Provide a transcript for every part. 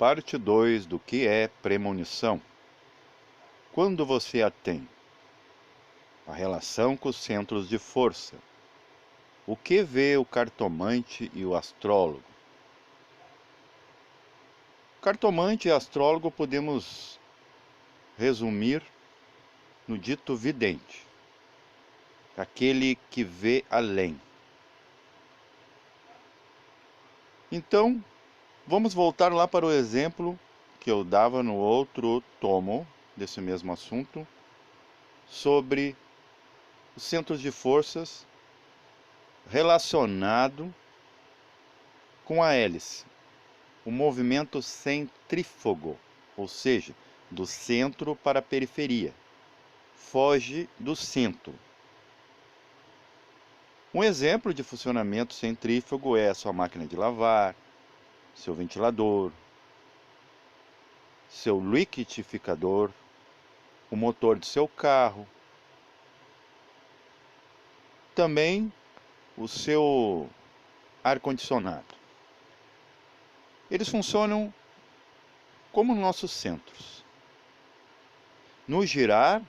Parte 2 do que é premonição. Quando você a tem? A relação com os centros de força. O que vê o cartomante e o astrólogo? Cartomante e astrólogo podemos resumir no dito vidente, aquele que vê além. Então, vamos voltar lá para o exemplo que eu dava no outro tomo desse mesmo assunto, sobre os centros de forças relacionado com a hélice, o movimento centrífugo, ou seja, do centro para a periferia, foge do centro. Um exemplo de funcionamento centrífugo é a sua máquina de lavar, seu ventilador, seu liquidificador, o motor do seu carro, também o seu ar-condicionado. Eles funcionam como nossos centros. No girar,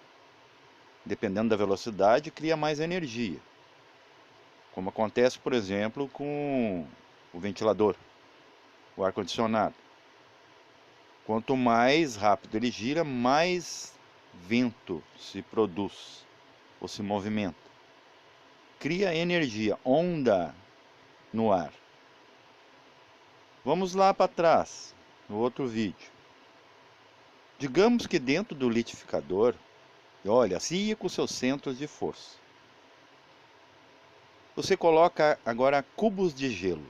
dependendo da velocidade, cria mais energia, como acontece, por exemplo, com o ventilador, o ar-condicionado. Quanto mais rápido ele gira, mais vento se produz ou se movimenta. Cria energia, onda no ar. Vamos lá para trás, no outro vídeo. Digamos que dentro do liquidificador, olha, assim com seus centros de força. Você coloca agora cubos de gelo.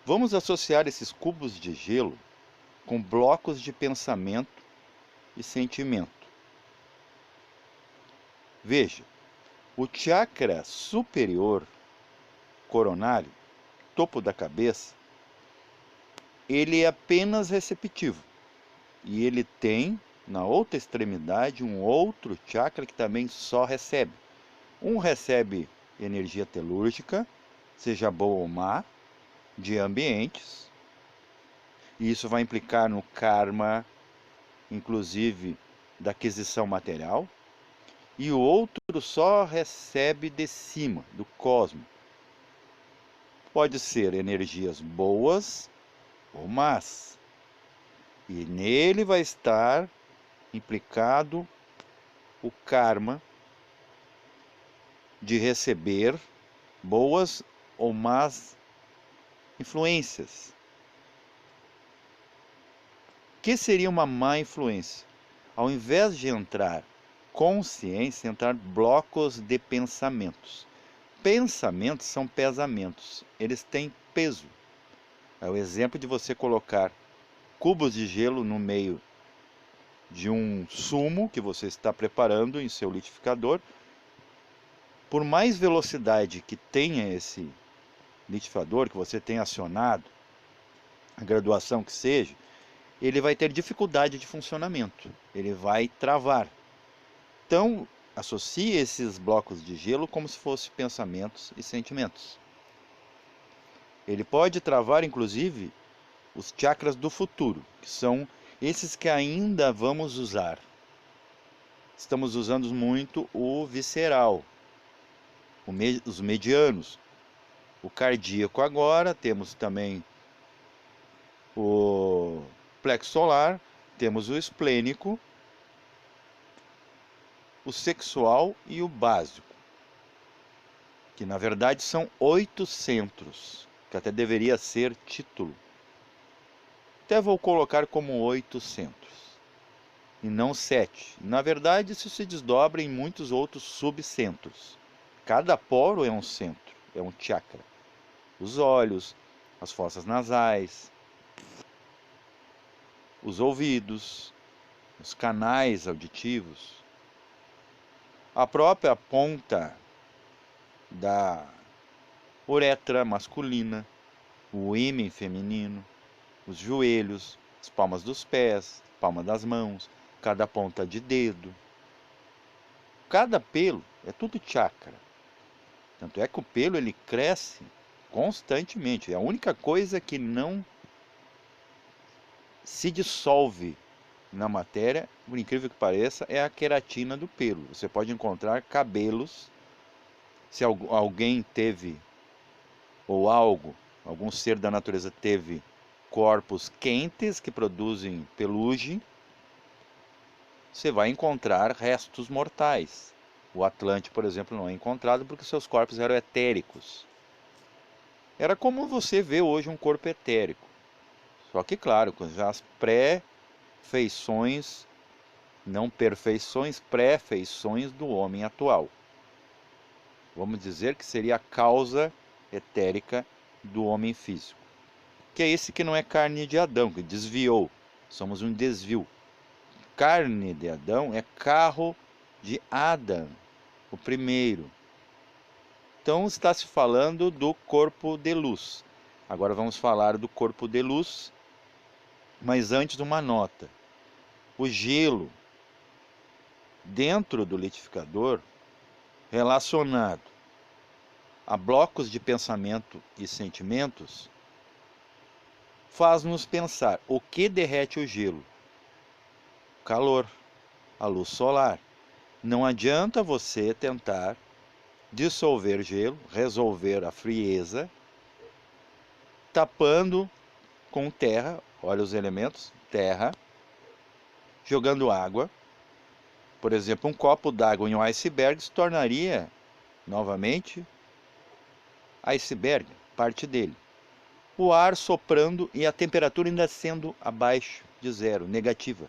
Vamos associar esses cubos de gelo com blocos de pensamento e sentimento. Veja, o chakra superior, coronário, topo da cabeça, ele é apenas receptivo. E ele tem, na outra extremidade, um outro chakra que também só recebe. Um recebe energia telúrgica, seja boa ou má, de ambientes. E isso vai implicar no karma, inclusive da aquisição material. E o outro só recebe de cima, do cosmos. Pode ser energias boas ou más. E nele vai estar implicado o karma de receber boas ou más influências. O que seria uma má influência? Ao invés de entrar consciência, entrar blocos de pensamentos. Pensamentos são pesamentos, eles têm peso. É o exemplo de você colocar cubos de gelo no meio de um sumo que você está preparando em seu liquidificador. Por mais velocidade que tenha esse liquidificador, que você tenha acionado, a graduação que seja, ele vai ter dificuldade de funcionamento, ele vai travar. Então, associe esses blocos de gelo como se fossem pensamentos e sentimentos. Ele pode travar, inclusive, os chakras do futuro, que são esses que ainda vamos usar. Estamos usando muito o visceral, os medianos, o cardíaco agora, temos também o plexo solar, temos o esplênico, o sexual e o básico, que na verdade são 8 centros, que até deveria ser título. Até vou colocar como 8 centros, e não 7. Na verdade, isso se desdobra em muitos outros subcentros. Cada poro é um centro, é um chakra. Os olhos, as fossas nasais, os ouvidos, os canais auditivos, a própria ponta da uretra masculina, o ímen feminino, os joelhos, as palmas dos pés, palma das mãos, cada ponta de dedo. Cada pelo é tudo chakra. Tanto é que o pelo ele cresce constantemente. É a única coisa que não se dissolve na matéria, por incrível que pareça, é a queratina do pelo. Você pode encontrar cabelos, se alguém teve, ou algum ser da natureza teve corpos quentes que produzem pelugem, você vai encontrar restos mortais. O Atlante, por exemplo, não é encontrado porque seus corpos eram etéricos. Era como você vê hoje um corpo etérico. Só que, claro, com já as pré-feições, não perfeições, pré-feições do homem atual. Vamos dizer que seria a causa etérica do homem físico. Que é esse que não é carne de Adão, que desviou. Somos um desvio. Carne de Adão é carro de Adão, o primeiro. Então está se falando do corpo de luz. Agora vamos falar do corpo de luz, mas antes uma nota. O gelo dentro do liquidificador, relacionado a blocos de pensamento e sentimentos, faz-nos pensar o que derrete o gelo? O calor, a luz solar. Não adianta você tentar dissolver gelo, resolver a frieza, tapando com terra, olha os elementos, terra, jogando água. Por exemplo, um copo d'água em um iceberg se tornaria, novamente, iceberg, parte dele. O ar soprando e a temperatura ainda sendo abaixo de zero, negativa.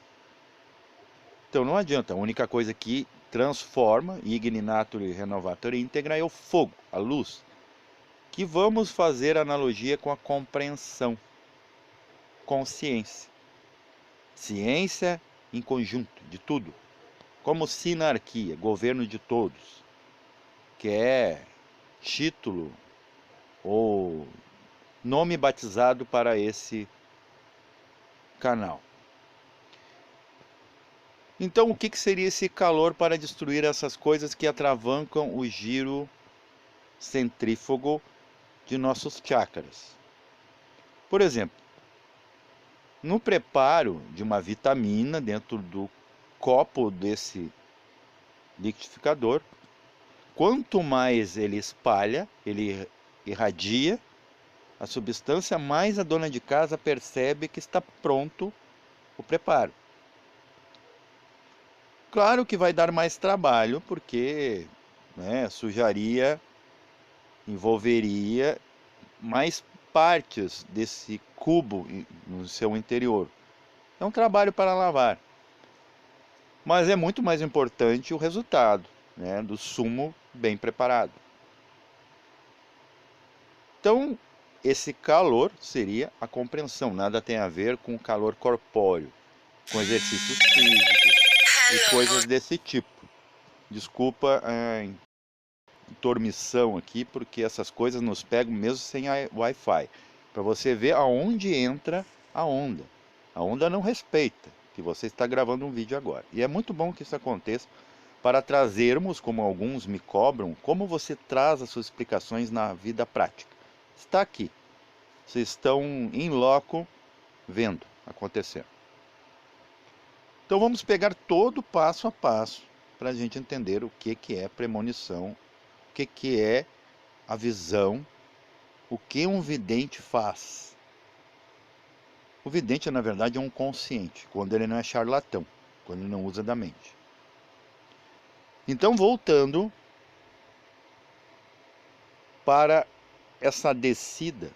Então não adianta, a única coisa que transforma, igni naturae renovator íntegra, é o fogo, a luz. Que vamos fazer analogia com a compreensão, consciência. Ciência em conjunto, de tudo. Como sinarquia, governo de todos, que é título ou nome batizado para esse canal. Então, o que seria esse calor para destruir essas coisas que atravancam o giro centrífugo de nossos chakras? Por exemplo, no preparo de uma vitamina dentro do copo desse liquidificador, quanto mais ele espalha, ele irradia a substância, mais a dona de casa percebe que está pronto o preparo. Claro que vai dar mais trabalho, porque sujaria, envolveria mais partes desse cubo no seu interior. É um trabalho para lavar. Mas é muito mais importante o resultado, do sumo bem preparado. Então, esse calor seria a compreensão, nada tem a ver com calor corpóreo, com exercícios físicos e coisas desse tipo. Desculpa a intermissão aqui, porque essas coisas nos pegam mesmo sem Wi-Fi. Para você ver aonde entra a onda. A onda não respeita que você está gravando um vídeo agora. E é muito bom que isso aconteça para trazermos, como alguns me cobram, como você traz as suas explicações na vida prática. Está aqui. Vocês estão em loco vendo acontecer. Então vamos pegar todo passo a passo para a gente entender o que é premonição, o que é a visão, o que um vidente faz. O vidente, na verdade, é um consciente, quando ele não é charlatão, quando ele não usa da mente. Então, voltando para essa descida,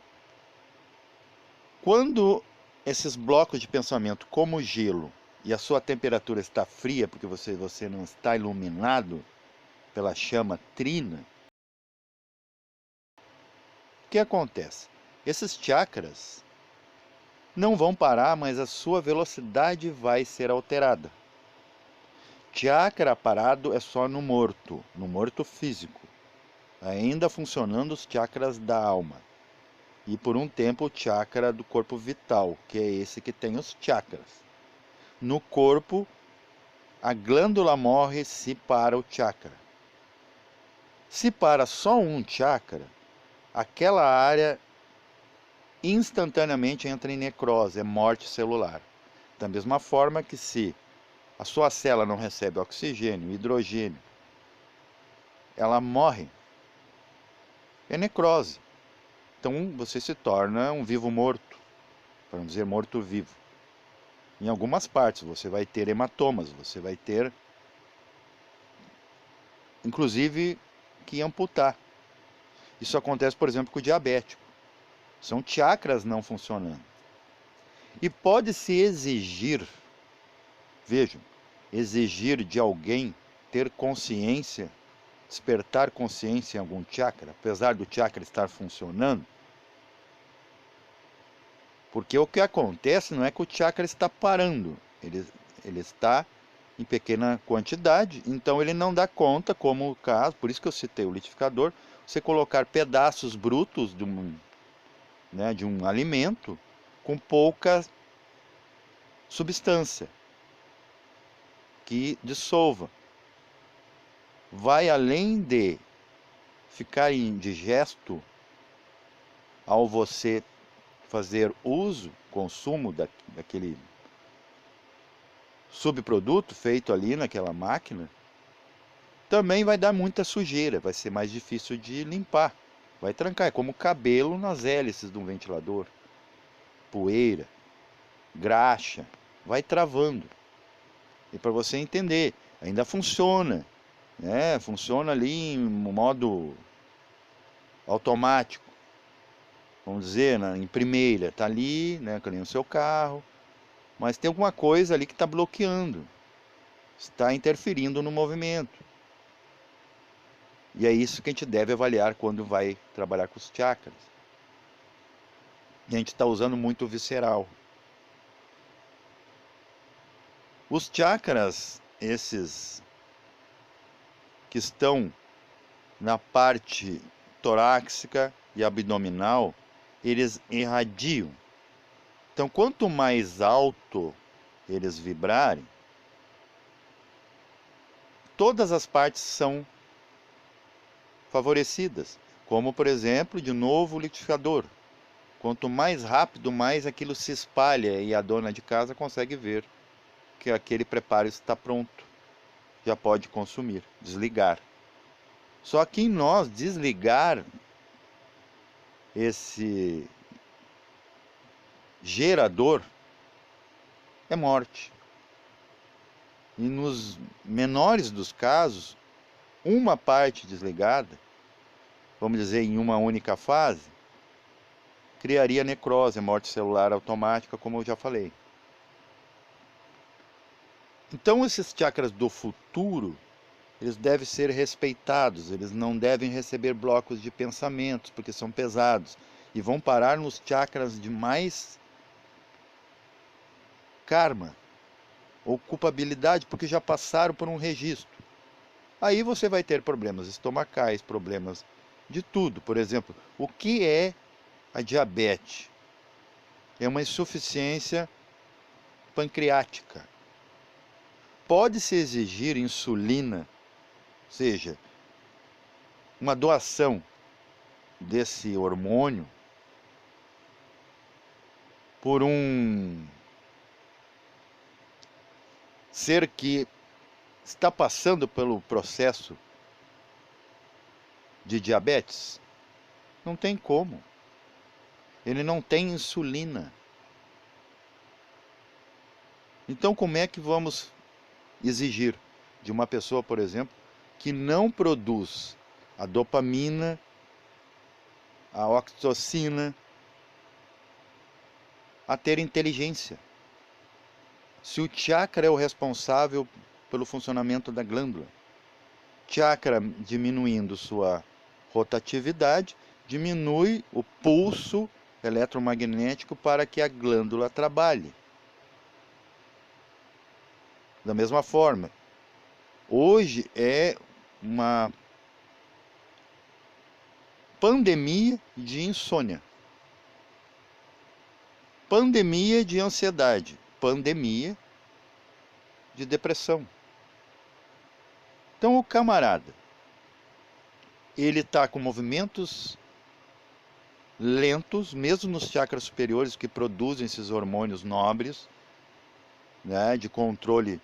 quando esses blocos de pensamento, como o gelo, e a sua temperatura está fria, porque você não está iluminado pela chama trina, o que acontece? Esses chakras não vão parar, mas a sua velocidade vai ser alterada. Chakra parado é só no morto físico. Ainda funcionando os chakras da alma. E por um tempo o chakra do corpo vital, que é esse que tem os chakras. No corpo, a glândula morre se para o chakra. Se para só um chakra, aquela área instantaneamente entra em necrose, é morte celular. Da mesma forma que se a sua célula não recebe oxigênio, hidrogênio, ela morre, é necrose. Então você se torna um vivo morto, para não dizer morto-vivo. Em algumas partes você vai ter hematomas, você vai ter, inclusive, que amputar. Isso acontece, por exemplo, com o diabético. São chakras não funcionando. E pode-se exigir, vejam, exigir de alguém ter consciência, despertar consciência em algum chakra, apesar do chakra estar funcionando. Porque o que acontece não é que o chakra está parando, ele está em pequena quantidade, então ele não dá conta, como o caso, por isso que eu citei o litificador, você colocar pedaços brutos de um alimento com pouca substância que dissolva. Vai além de ficar indigesto ao você fazer uso, consumo daquele subproduto feito ali naquela máquina, também vai dar muita sujeira, vai ser mais difícil de limpar. Vai trancar, é como cabelo nas hélices de um ventilador. Poeira, graxa, vai travando. E para você entender, ainda funciona, né? Funciona ali em modo automático. Vamos dizer, em primeira, está ali, né, que nem o seu carro, mas tem alguma coisa ali que está bloqueando, está interferindo no movimento. E é isso que a gente deve avaliar quando vai trabalhar com os chakras. E a gente está usando muito o visceral. Os chakras, esses que estão na parte torácica e abdominal, eles irradiam. Então, quanto mais alto eles vibrarem, todas as partes são favorecidas. Como, por exemplo, de novo, o liquidificador. Quanto mais rápido, mais aquilo se espalha e a dona de casa consegue ver que aquele preparo está pronto. Já pode consumir, desligar. Só que em nós, desligar esse gerador é morte. E nos menores dos casos, uma parte desligada, vamos dizer em uma única fase, criaria necrose, morte celular automática, como eu já falei. Então esses chakras do futuro, eles devem ser respeitados, eles não devem receber blocos de pensamentos, porque são pesados, e vão parar nos chakras de mais karma, ou culpabilidade, porque já passaram por um registro. Aí você vai ter problemas estomacais, problemas de tudo. Por exemplo, o que é a diabetes? É uma insuficiência pancreática. Pode-se exigir insulina, ou seja, uma doação desse hormônio por um ser que está passando pelo processo de diabetes? Não tem como. Ele não tem insulina. Então, como é que vamos exigir de uma pessoa, por exemplo, que não produz a dopamina, a oxitocina, a ter inteligência? Se o chakra é o responsável pelo funcionamento da glândula, chakra diminuindo sua rotatividade, diminui o pulso eletromagnético para que a glândula trabalhe. Da mesma forma, hoje é uma pandemia de insônia, pandemia de ansiedade, pandemia de depressão. Então o camarada, ele está com movimentos lentos, mesmo nos chakras superiores que produzem esses hormônios nobres, né, de controle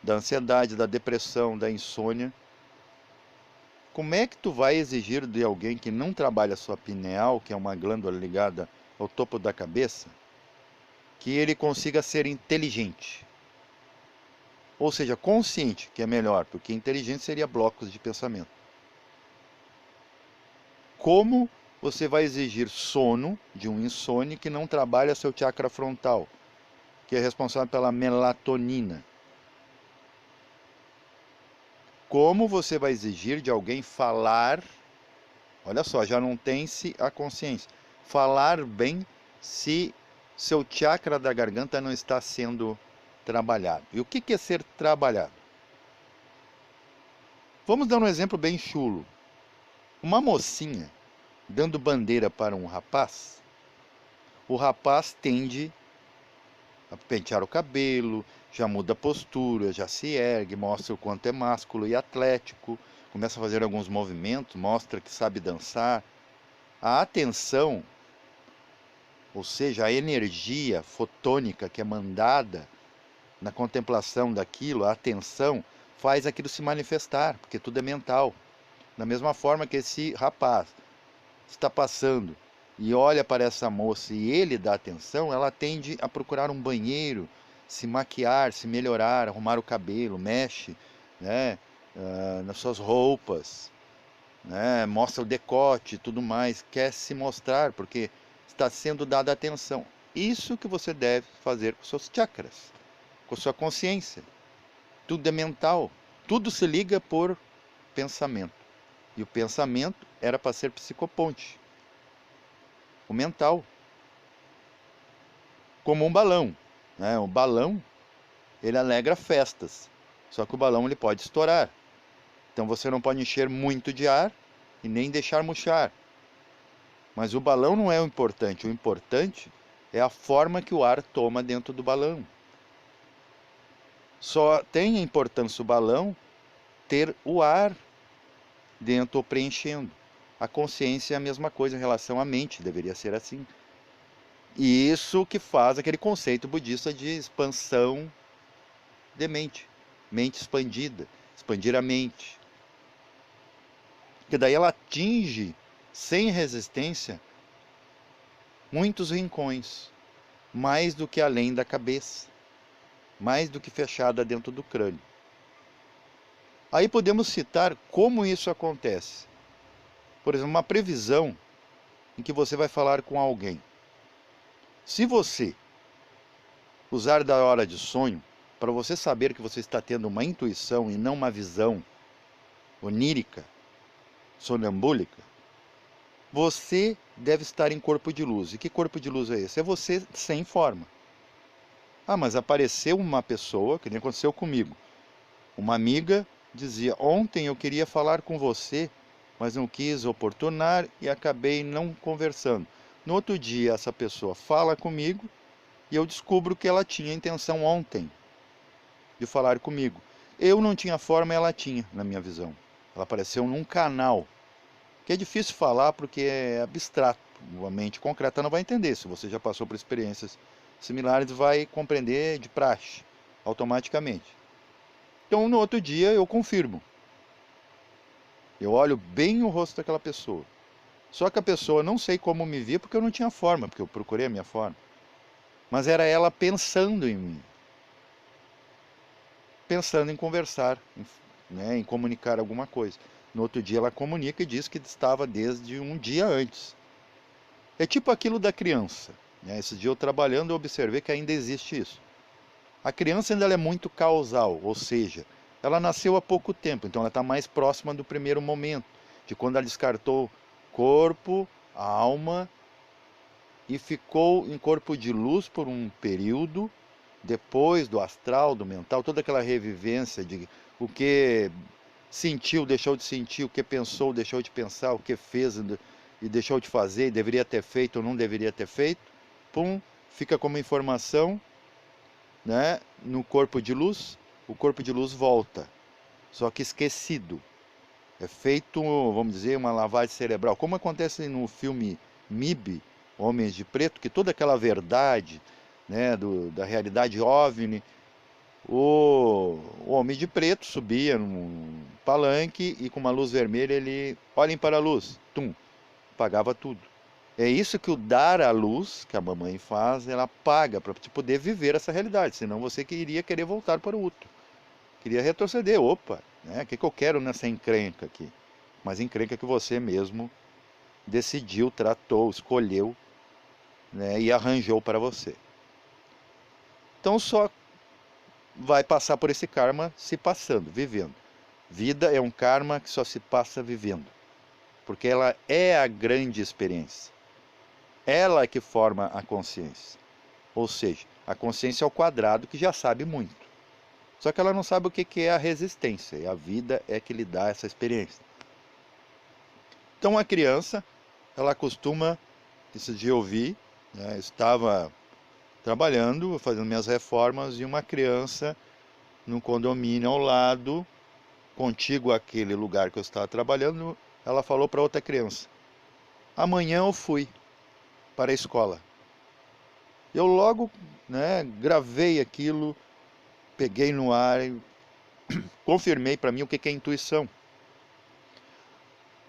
da ansiedade, da depressão, da insônia. Como é que tu vai exigir de alguém que não trabalha a sua pineal, que é uma glândula ligada ao topo da cabeça, que ele consiga ser inteligente? Ou seja, consciente, que é melhor, porque inteligente seria blocos de pensamento. Como você vai exigir sono de um insone que não trabalha seu chakra frontal, que é responsável pela melatonina? Como você vai exigir de alguém falar, olha só, já não tem-se a consciência, falar bem se seu chakra da garganta não está sendo trabalhado? E o que é ser trabalhado? Vamos dar um exemplo bem chulo. Uma mocinha dando bandeira para um rapaz, o rapaz tende a pentear o cabelo, já muda a postura, já se ergue, mostra o quanto é másculo e atlético, começa a fazer alguns movimentos, mostra que sabe dançar. A atenção, ou seja, a energia fotônica que é mandada na contemplação daquilo, a atenção, faz aquilo se manifestar, porque tudo é mental. Da mesma forma que esse rapaz está passando e olha para essa moça e ele dá atenção, ela tende a procurar um banheiro, se maquiar, se melhorar, arrumar o cabelo, mexe, né, nas suas roupas, né, mostra o decote e tudo mais, quer se mostrar porque está sendo dada atenção. Isso que você deve fazer com seus chakras, com sua consciência. Tudo é mental, tudo se liga por pensamento. E o pensamento era para ser psicoponte. O mental, como um balão, né? O balão, ele alegra festas, só que o balão ele pode estourar. Então você não pode encher muito de ar e nem deixar murchar. Mas o balão não é o importante é a forma que o ar toma dentro do balão. Só tem importância o balão ter o ar dentro ou preenchendo. A consciência é a mesma coisa em relação à mente, deveria ser assim. E isso que faz aquele conceito budista de expansão de mente, mente expandida, expandir a mente. Que daí ela atinge, sem resistência, muitos rincões, mais do que além da cabeça, mais do que fechada dentro do crânio. Aí podemos citar como isso acontece. Por exemplo, uma previsão em que você vai falar com alguém. Se você usar da hora de sonho, para você saber que você está tendo uma intuição e não uma visão onírica, sonambúlica, você deve estar em corpo de luz. E que corpo de luz é esse? É você sem forma. Ah, mas apareceu uma pessoa, que nem aconteceu comigo. Uma amiga dizia, ontem eu queria falar com você, mas não quis oportunar e acabei não conversando. No outro dia, essa pessoa fala comigo e eu descubro que ela tinha intenção ontem de falar comigo. Eu não tinha forma, ela tinha, na minha visão. Ela apareceu num canal, que é difícil falar porque é abstrato. A mente concreta não vai entender. Se você já passou por experiências similares, vai compreender de praxe, automaticamente. Então, no outro dia, eu confirmo. Eu olho bem o rosto daquela pessoa. Só que a pessoa não sei como me via porque eu não tinha forma, porque eu procurei a minha forma. Mas era ela pensando em mim. Pensando em conversar, né, em comunicar alguma coisa. No outro dia ela comunica e diz que estava desde um dia antes. É tipo aquilo da criança. Né? Esse dia eu trabalhando eu observei que ainda existe isso. A criança ainda é muito causal, ou seja, ela nasceu há pouco tempo, então ela está mais próxima do primeiro momento, de quando ela descartou corpo, alma e ficou em corpo de luz por um período, depois do astral, do mental, toda aquela revivência de o que sentiu, deixou de sentir, o que pensou, deixou de pensar, o que fez e deixou de fazer, e deveria ter feito ou não deveria ter feito, pum, fica como informação, né, no corpo de luz, o corpo de luz volta, só que esquecido. É feito, vamos dizer, uma lavagem cerebral, como acontece no filme MIB, Homens de Preto, que toda aquela verdade, né, da realidade OVNI, o Homem de Preto subia num palanque e com uma luz vermelha ele, olhem para a luz, tum, apagava tudo. É isso que o dar à luz, que a mamãe faz, ela paga para você poder viver essa realidade, senão você iria querer voltar para o útero. Queria retroceder, opa, né? O que eu quero nessa encrenca aqui? Mas encrenca que você mesmo decidiu, tratou, escolheu, né, e arranjou para você. Então só vai passar por esse karma se passando, vivendo. Vida é um karma que só se passa vivendo, porque ela é a grande experiência. Ela é que forma a consciência. Ou seja, a consciência é o quadrado que já sabe muito. Só que ela não sabe o que é a resistência, e a vida é que lhe dá essa experiência. Então a criança, ela costuma, esse dia eu vi, né, estava trabalhando, fazendo minhas reformas, e uma criança no condomínio ao lado, contíguo àquele lugar que eu estava trabalhando, ela falou para outra criança: amanhã eu fui para a escola. Eu logo, né, gravei aquilo, peguei no ar, confirmei para mim o que é intuição.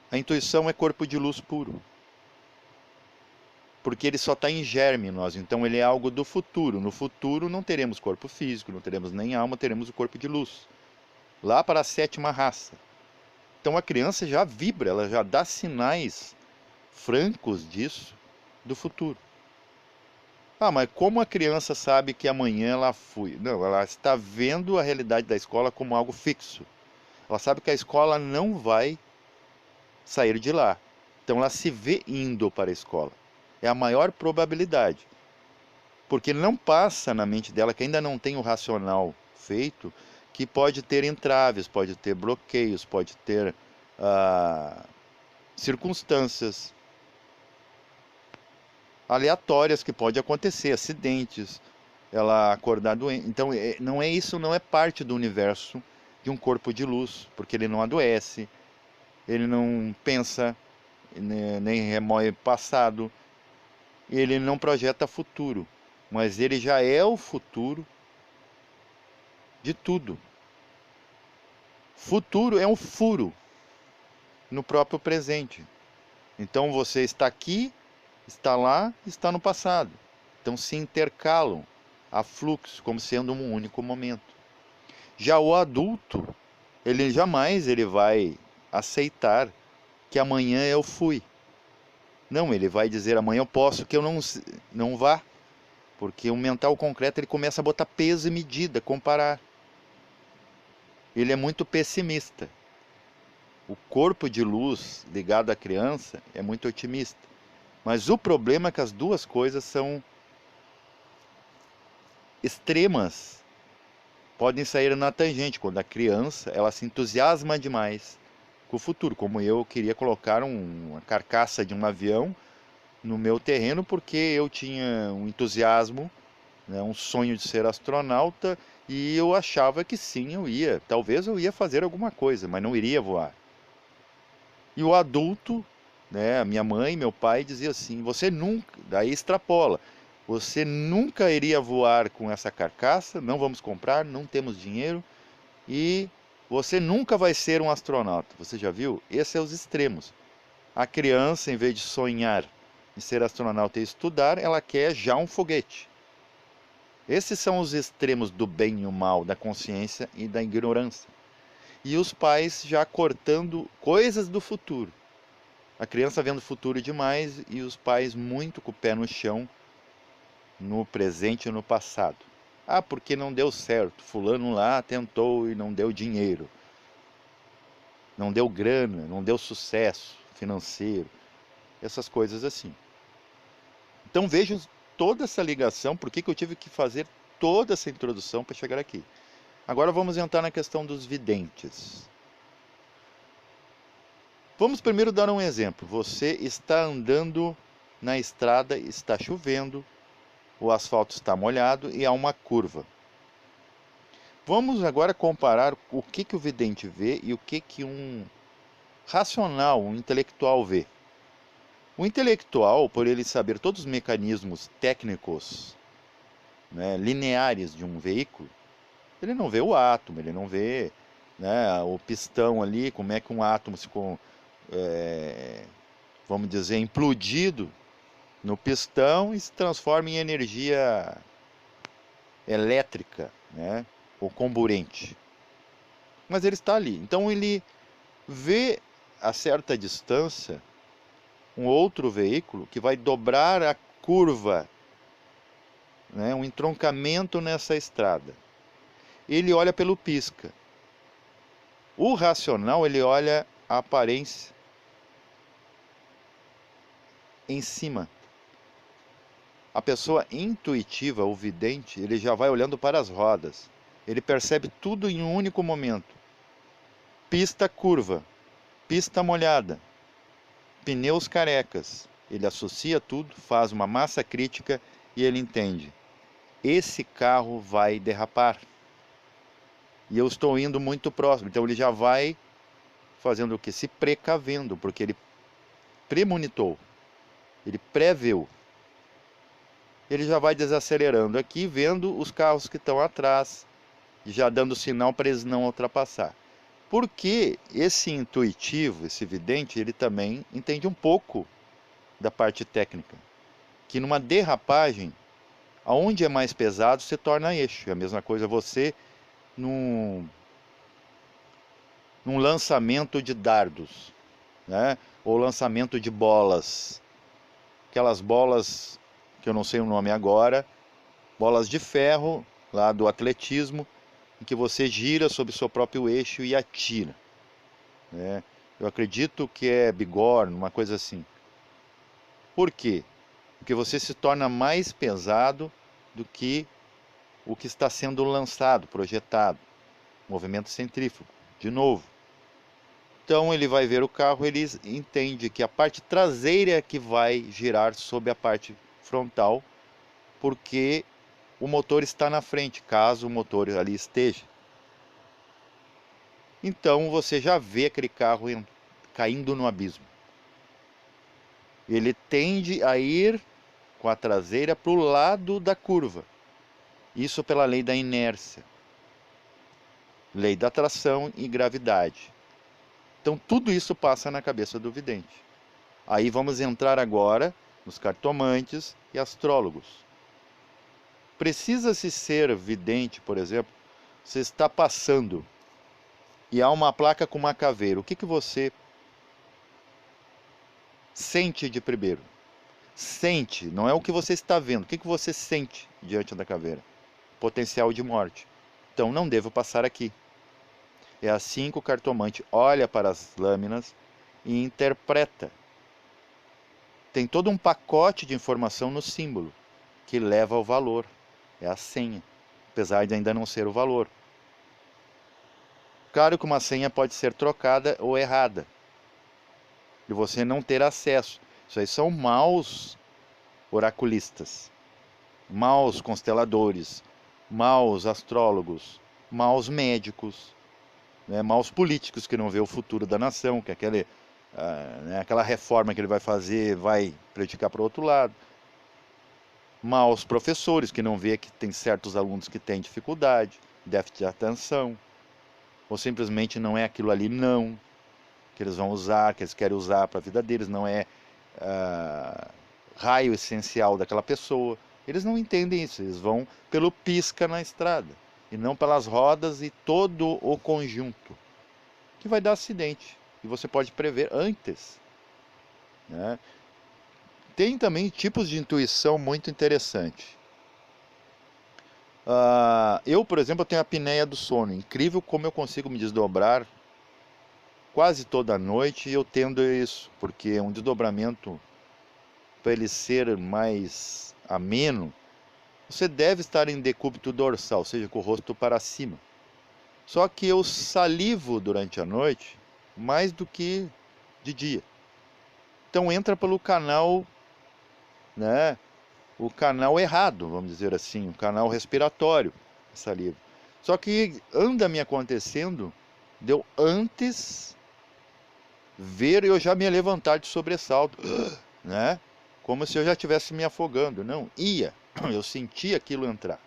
A intuição é corpo de luz puro, porque ele só está em germe em nós, então ele é algo do futuro. No futuro não teremos corpo físico, não teremos nem alma, teremos o corpo de luz, lá para a sétima raça. Então a criança já vibra, ela já dá sinais francos disso, do futuro. Ah, mas como a criança sabe que amanhã ela foi? Não, ela está vendo a realidade da escola como algo fixo. Ela sabe que a escola não vai sair de lá. Então ela se vê indo para a escola. É a maior probabilidade. Porque não passa na mente dela, que ainda não tem o racional feito, que pode ter entraves, pode ter bloqueios, pode ter circunstâncias aleatórias que pode acontecer, acidentes, ela acordar doente. Então, não é isso, não é parte do universo de um corpo de luz, porque ele não adoece, ele não pensa, nem remoe passado, ele não projeta futuro, mas ele já é o futuro de tudo. Futuro é um furo no próprio presente. Então você está aqui, está lá, está no passado. Então se intercalam a fluxo, como sendo um único momento. Já o adulto, ele jamais vai aceitar que amanhã eu fui. Não, ele vai dizer amanhã eu posso que eu não vá. Porque o mental concreto ele começa a botar peso e medida, comparar. Ele é muito pessimista. O corpo de luz ligado à criança é muito otimista. Mas o problema é que as duas coisas são extremas. Podem sair na tangente, quando a criança ela se entusiasma demais com o futuro. Como eu queria colocar uma carcaça de um avião no meu terreno porque eu tinha um entusiasmo, né, um sonho de ser astronauta, e eu achava que sim, talvez eu ia fazer alguma coisa, mas não iria voar. E o adulto, né, a minha mãe, meu pai dizia assim: você nunca, daí extrapola, você nunca iria voar com essa carcaça, não vamos comprar, não temos dinheiro, e você nunca vai ser um astronauta. Você já viu? Esses são os extremos. A criança, em vez de sonhar em ser astronauta e estudar, ela quer já um foguete. Esses são os extremos do bem e o mal, da consciência e da ignorância. E os pais já cortando coisas do futuro. A criança vendo o futuro demais e os pais muito com o pé no chão, no presente e no passado. Ah, porque não deu certo. Fulano lá tentou e não deu dinheiro. Não deu grana, não deu sucesso financeiro. Essas coisas assim. Então vejam toda essa ligação, por que eu tive que fazer toda essa introdução para chegar aqui. Agora vamos entrar na questão dos videntes. Vamos primeiro dar um exemplo. Você está andando na estrada, está chovendo, o asfalto está molhado e há uma curva. Vamos agora comparar o que o vidente vê e o que um racional, um intelectual vê. O intelectual, por ele saber todos os mecanismos técnicos, né, lineares de um veículo, ele não vê o átomo, ele não vê, né, o pistão ali, como é que um átomo se, vamos dizer, implodido no pistão e se transforma em energia elétrica, né, ou comburente. Mas ele está ali. Então ele vê a certa distância um outro veículo que vai dobrar a curva, né, um entroncamento nessa estrada. Ele olha pelo pisca. O racional, ele olha a aparência em cima. A pessoa intuitiva, o vidente, ele já vai olhando para as rodas. Ele percebe tudo em um único momento. Pista curva, pista molhada, pneus carecas. Ele associa tudo, faz uma massa crítica e ele entende. Esse carro vai derrapar. E eu estou indo muito próximo. Então ele já vai fazendo o quê? Se precavendo, porque ele premonitou. Ele previu. Ele já vai desacelerando aqui, vendo os carros que estão atrás, já dando sinal para eles não ultrapassar. Porque esse intuitivo, esse vidente, ele também entende um pouco da parte técnica. Que numa derrapagem, aonde é mais pesado, se torna eixo. É a mesma coisa você num lançamento de dardos, né? Ou lançamento de bolas. Aquelas bolas que eu não sei o nome agora, bolas de ferro, lá do atletismo, em que você gira sobre o seu próprio eixo e atira, né? Eu acredito que é bigorna, uma coisa assim. Por quê? Porque você se torna mais pesado do que o que está sendo lançado, projetado. Movimento centrífugo, de novo. Então ele vai ver o carro, ele entende que a parte traseira é que vai girar sobre a parte frontal, porque o motor está na frente, caso o motor ali esteja. Então você já vê aquele carro caindo no abismo. Ele tende a ir com a traseira para o lado da curva. Isso pela lei da inércia, lei da atração e gravidade. Então tudo isso passa na cabeça do vidente. Aí vamos entrar agora nos cartomantes e astrólogos. Precisa-se ser vidente, por exemplo, você está passando e há uma placa com uma caveira. O que você sente de primeiro? Sente, não é o que você está vendo. O que você sente diante da caveira? Potencial de morte. Então não devo passar aqui. É assim que o cartomante olha para as lâminas e interpreta. Tem todo um pacote de informação no símbolo que leva ao valor. É a senha, apesar de ainda não ser o valor. Claro que uma senha pode ser trocada ou errada, e você não ter acesso. Isso aí são maus oraculistas, maus consteladores, maus astrólogos, maus médicos, né, maus políticos que não vê o futuro da nação, que aquela reforma que ele vai fazer vai prejudicar para o outro lado. Maus professores que não vê que tem certos alunos que têm dificuldade, déficit de atenção, ou simplesmente não é aquilo ali não, que eles vão usar, que eles querem usar para a vida deles, não é raio essencial daquela pessoa. Eles não entendem isso, eles vão pelo pisca na estrada, e não pelas rodas e todo o conjunto, que vai dar acidente, e você pode prever antes, né? Tem também tipos de intuição muito interessante. Eu, por exemplo, tenho a apneia do sono. Incrível como eu consigo me desdobrar quase toda noite, e eu tendo isso, porque um desdobramento, para ele ser mais ameno, você deve estar em decúbito dorsal, ou seja, com o rosto para cima. Só que eu salivo durante a noite mais do que de dia. Então entra pelo canal, né, o canal errado, vamos dizer assim, o canal respiratório, saliva. Só que anda me acontecendo de eu antes ver eu já me levantar de sobressalto. né? Como se eu já estivesse me afogando. Não, ia. Eu senti aquilo entrar.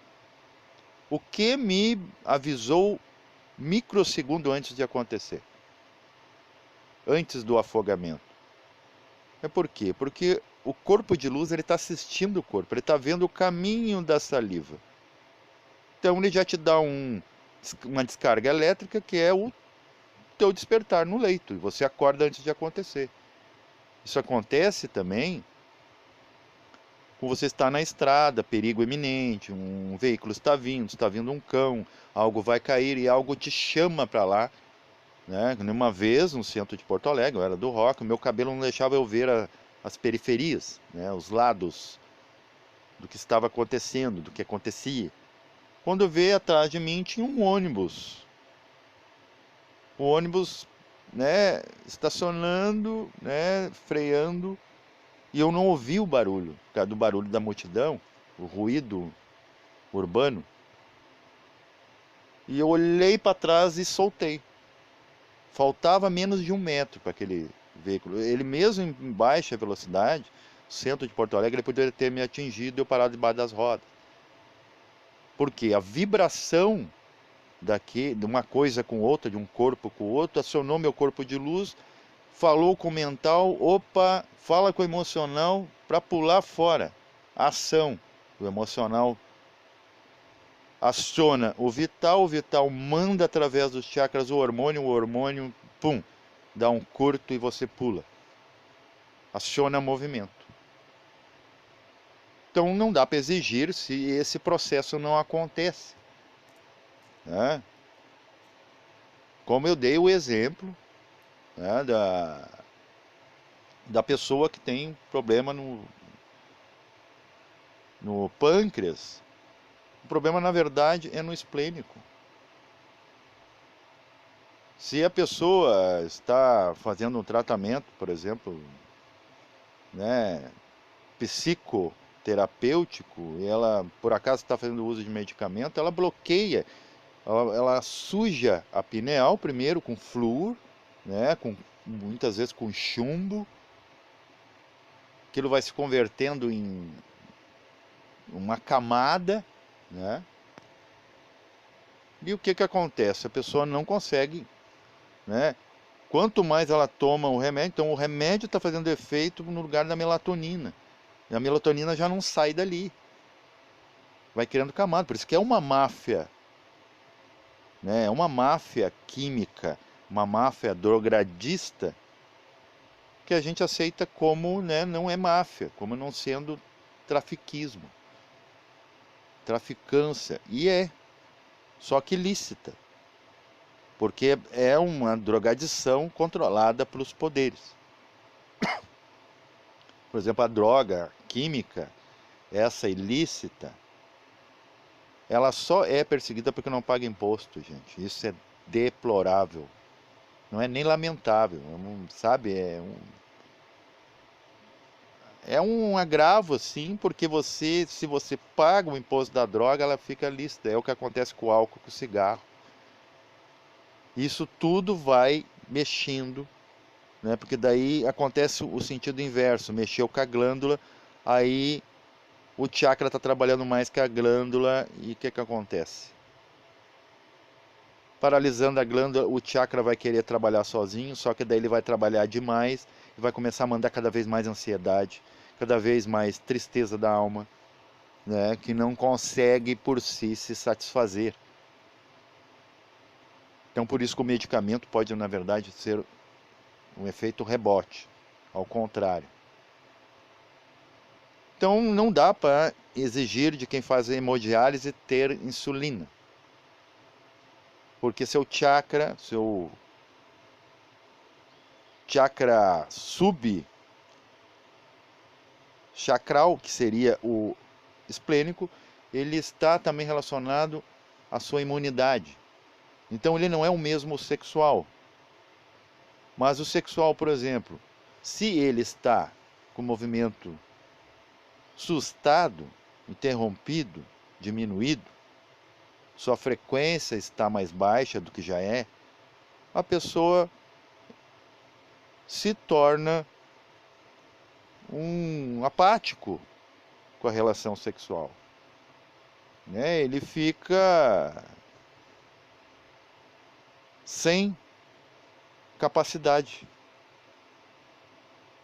O que me avisou microsegundo antes de acontecer, antes do afogamento. É por quê? Porque o corpo de luz ele está assistindo o corpo, ele está vendo o caminho da saliva. Então ele já te dá uma descarga elétrica que é o teu despertar no leito, e você acorda antes de acontecer. Isso acontece também quando você está na estrada, perigo iminente, um veículo está vindo um cão, algo vai cair e algo te chama para lá, né? Uma vez no centro de Porto Alegre, eu era do rock, o meu cabelo não deixava eu ver as periferias, né? Os lados do que estava acontecendo, do que acontecia. Quando eu vi atrás de mim tinha um ônibus. O ônibus, né, estacionando, né, freando, e eu não ouvi o barulho, por causa do barulho da multidão, o ruído urbano. E eu olhei para trás e soltei. Faltava menos de 1 metro para aquele veículo. Ele mesmo em baixa velocidade, centro de Porto Alegre, ele poderia ter me atingido e eu parado debaixo das rodas. Porque a vibração de uma coisa com outra, de um corpo com o outro, acionou meu corpo de luz, falou com o mental, opa, fala com o emocional para pular fora. Ação. O emocional aciona o vital manda através dos chakras o hormônio, pum, dá um curto e você pula. Aciona movimento. Então não dá para exigir se esse processo não acontece, né? Como eu dei o exemplo, né, da pessoa que tem problema no pâncreas. O problema, na verdade, é no esplênico. Se a pessoa está fazendo um tratamento, por exemplo, né, psicoterapêutico, e ela por acaso está fazendo uso de medicamento, ela bloqueia, ela suja a pineal primeiro com flúor, né, muitas vezes com chumbo. Aquilo vai se convertendo em uma camada, né? E o que acontece? A pessoa não consegue, né? Quanto mais ela toma o remédio, então o remédio está fazendo efeito no lugar da melatonina. E a melatonina já não sai dali. Vai criando camada. Por isso que é uma máfia, né? É uma máfia química, uma máfia drogradista que a gente aceita como, né, não é máfia, como não sendo trafiquismo, traficância. E é, só que lícita. Porque é uma drogadição controlada pelos poderes. Por exemplo, a droga química, essa ilícita, ela só é perseguida porque não paga imposto, gente. Isso é deplorável. Não é nem lamentável, sabe? É um agravo, sim, porque se você paga o imposto da droga, ela fica lícita. É o que acontece com o álcool, com o cigarro. Isso tudo vai mexendo, né? Porque daí acontece o sentido inverso, mexeu com a glândula, aí o chakra está trabalhando mais que a glândula e o que acontece? Paralisando a glândula, o chakra vai querer trabalhar sozinho, só que daí ele vai trabalhar demais e vai começar a mandar cada vez mais ansiedade, cada vez mais tristeza da alma, né? Que não consegue por si se satisfazer. Então por isso que o medicamento pode, na verdade, ser um efeito rebote, ao contrário. Então não dá para exigir de quem faz hemodiálise ter insulina. Porque seu chakra subchakral, que seria o esplênico, ele está também relacionado à sua imunidade. Então ele não é o mesmo sexual. Mas o sexual, por exemplo, se ele está com o movimento sustado, interrompido, diminuído, sua frequência está mais baixa do que já é, a pessoa se torna um apático com a relação sexual, né? Ele fica sem capacidade,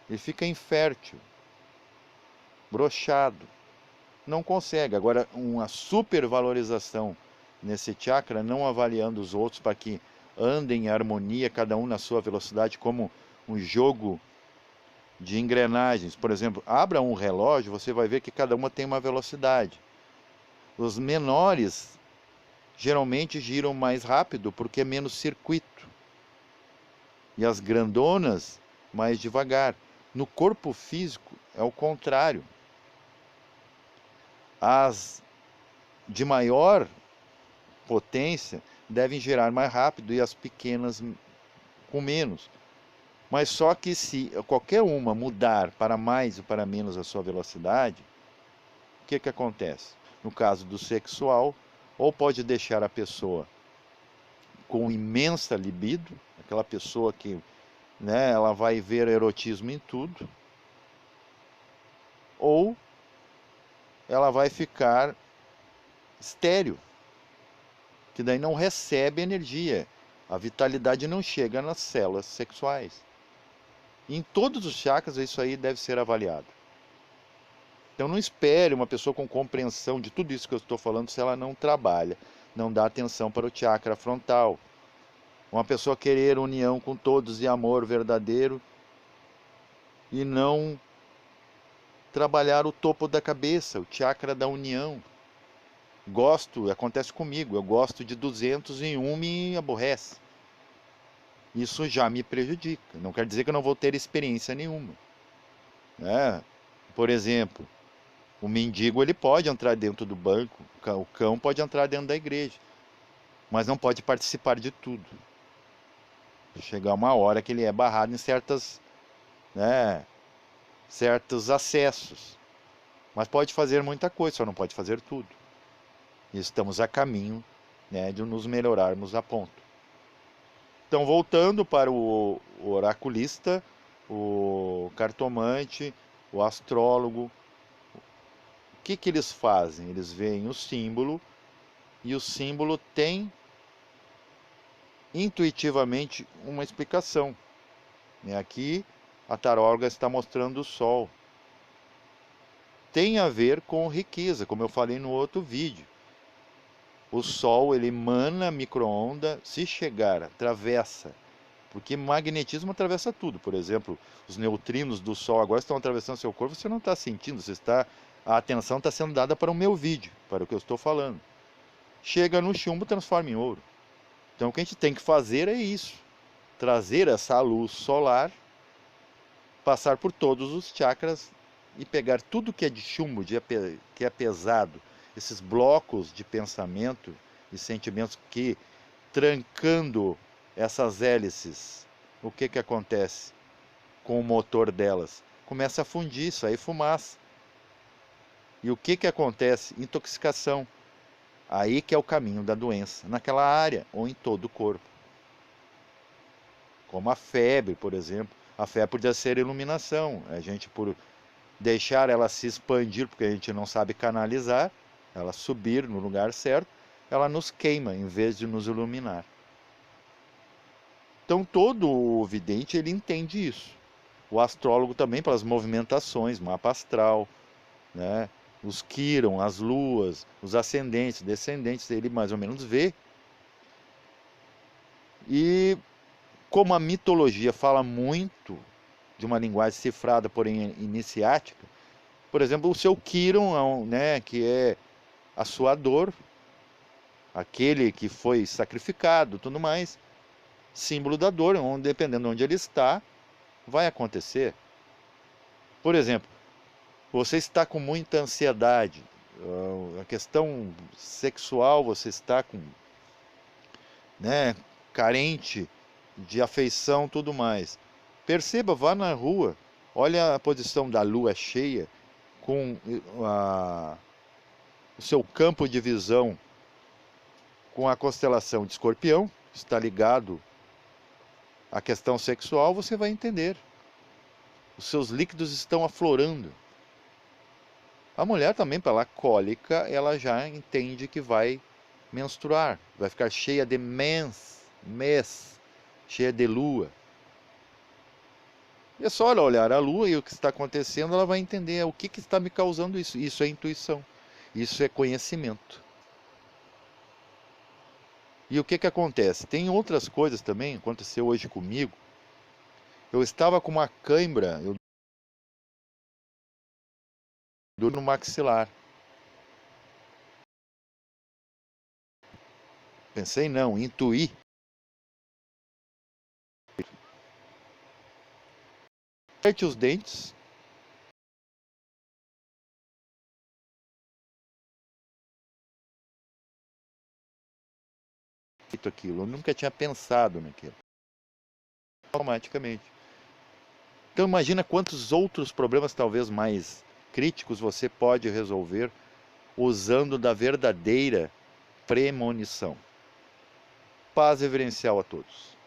ele fica infértil, broxado, não consegue. Agora, uma supervalorização nesse chakra, não avaliando os outros para que andem em harmonia, cada um na sua velocidade, como um jogo de engrenagens. Por exemplo, abra um relógio, você vai ver que cada uma tem uma velocidade. Os menores geralmente giram mais rápido porque é menos circuito. E as grandonas mais devagar. No corpo físico é o contrário. As de maior potência devem girar mais rápido e as pequenas com menos. Mas só que se qualquer uma mudar para mais ou para menos a sua velocidade, o que acontece? No caso do sexual, ou pode deixar a pessoa com imensa libido, aquela pessoa que, né, ela vai ver erotismo em tudo, ou ela vai ficar estéril, que daí não recebe energia, a vitalidade não chega nas células sexuais. Em todos os chakras isso aí deve ser avaliado. Então não espere uma pessoa com compreensão de tudo isso que eu estou falando se ela não trabalha, não dá atenção para o chakra frontal. Uma pessoa querer união com todos e amor verdadeiro e não trabalhar o topo da cabeça, o chakra da união. Gosto, acontece comigo, eu gosto de 200 e um me aborrece. Isso já me prejudica. Não quer dizer que eu não vou ter experiência nenhuma, né? Por exemplo, o mendigo ele pode entrar dentro do banco, o cão pode entrar dentro da igreja, mas não pode participar de tudo. Chegar uma hora que ele é barrado em né, certos acessos. Mas pode fazer muita coisa, só não pode fazer tudo. E estamos a caminho, né, de nos melhorarmos a ponto. Então, voltando para o oraculista, o cartomante, o astrólogo, o que eles fazem? Eles veem o símbolo e o símbolo tem intuitivamente uma explicação. Aqui a taróloga está mostrando o Sol. Tem a ver com riqueza, como eu falei no outro vídeo. O Sol ele emana micro-onda, se chegar, atravessa, porque magnetismo atravessa tudo. Por exemplo, os neutrinos do Sol agora estão atravessando seu corpo, você não está sentindo, a atenção está sendo dada para o meu vídeo, para o que eu estou falando. Chega no chumbo, transforma em ouro. Então o que a gente tem que fazer é isso, trazer essa luz solar, passar por todos os chakras e pegar tudo que é de chumbo, que é pesado, esses blocos de pensamento e sentimentos que, trancando essas hélices, o que acontece com o motor delas? Começa a fundir, sair fumaça. E o que acontece? Intoxicação. Aí que é o caminho da doença, naquela área ou em todo o corpo. Como a febre, por exemplo. A febre podia ser iluminação. A gente, por deixar ela se expandir, porque a gente não sabe canalizar, ela subir no lugar certo, ela nos queima em vez de nos iluminar. Então todo o vidente ele entende isso. O astrólogo também pelas movimentações, mapa astral, né? Os quirón, as luas, os ascendentes, descendentes, ele mais ou menos vê. E como a mitologia fala muito de uma linguagem cifrada, porém iniciática, por exemplo, o seu quirón, né, que é a sua dor, aquele que foi sacrificado, tudo mais, símbolo da dor, onde, dependendo de onde ele está, vai acontecer. Por exemplo, você está com muita ansiedade, a questão sexual, você está com, né, carente de afeição, tudo mais. Perceba, vá na rua, olha a posição da lua cheia com o seu campo de visão com a constelação de Escorpião, está ligado à questão sexual, você vai entender. os seus líquidos estão aflorando. A mulher também, pela cólica, ela já entende que vai menstruar, vai ficar cheia de mês, cheia de lua. E é só ela olhar a lua e o que está acontecendo, ela vai entender o que está me causando isso. Isso é intuição, isso é conhecimento. E o que acontece? Tem outras coisas também, aconteceu hoje comigo. Eu estava com uma cãibra, eu dor no maxilar. Pensei não, intuí. Aperte os dentes. Feito aquilo, eu nunca tinha pensado naquilo. Automaticamente. Então imagina quantos outros problemas talvez mais críticos você pode resolver usando da verdadeira premonição. Paz reverencial a todos.